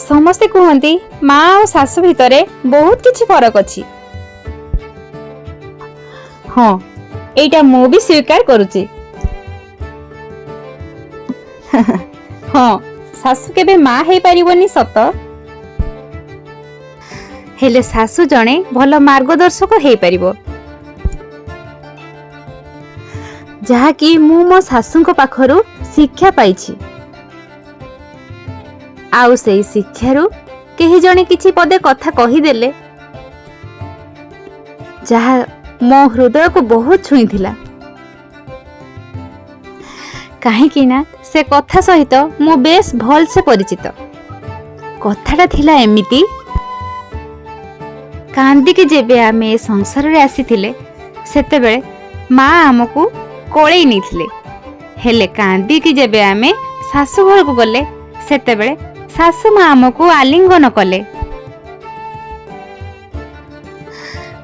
समस्ते कहती माँ और सासु भितर बहुत किछि फरक अछि। हाँ एटा मु भी स्वीकार करुची। हाँ सासु केबे माँ हे पारिबनी सत, हेले सासु जणे भल मार्गदर्शक हे पारिबो। जहा कि मु मो सासुंक पाखरु शिक्षा पाइछि। आउ से शिक्षारु केही जणे किछि पदे कथा कहिदेले जहा मो हृदय को बहुत छुईथिला। काहेकि ना से कथा सहित मु बेस भल से परिचित। कथाटा थिला एमिति, कांदी के जेबे आमे संसार रे आसीथिले सेतेबेले माँ आमको कोळेई नैथिले, हेले कांदी के जेबे आमे सासु घर को गले सेतेबेले सासु माँ आमको आलिंगन कले।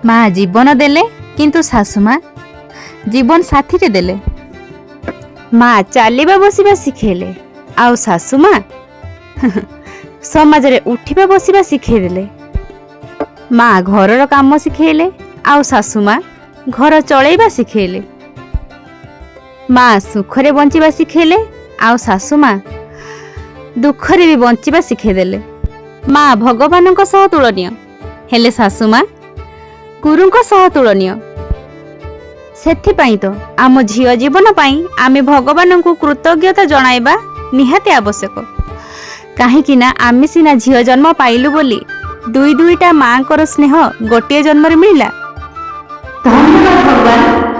माँ जीवन देले किंतु सासु माँ जीवन साथी रे देले। माँ चालिबा बसिबा शिखेले आउ सासु माँ समाज रे उठिबा बसिबा शिखेदेले। माँ घरर काम शिखेले आउ सासु माँ घर चलैबा शिखेले। माँ सुखरे बंचिबा शिखेले आउ सासु माँ दुखरे भी बंचिबा शिखेदेले। माँ भगवानक सह तुलनीय हेले सासु माँ गुरुंक सह तुलनीय। सेथिपाई तो आम झियो जीवन पाई आमे भगवान को कृतज्ञता जणाइबा निहाती आवश्यक। काहेकि ना आमे सिना झियो जन्म पाइलु बोली दुईटा माँ कर स्नेह गोटे जन्म रे मिला। धन्यवाद भगवान।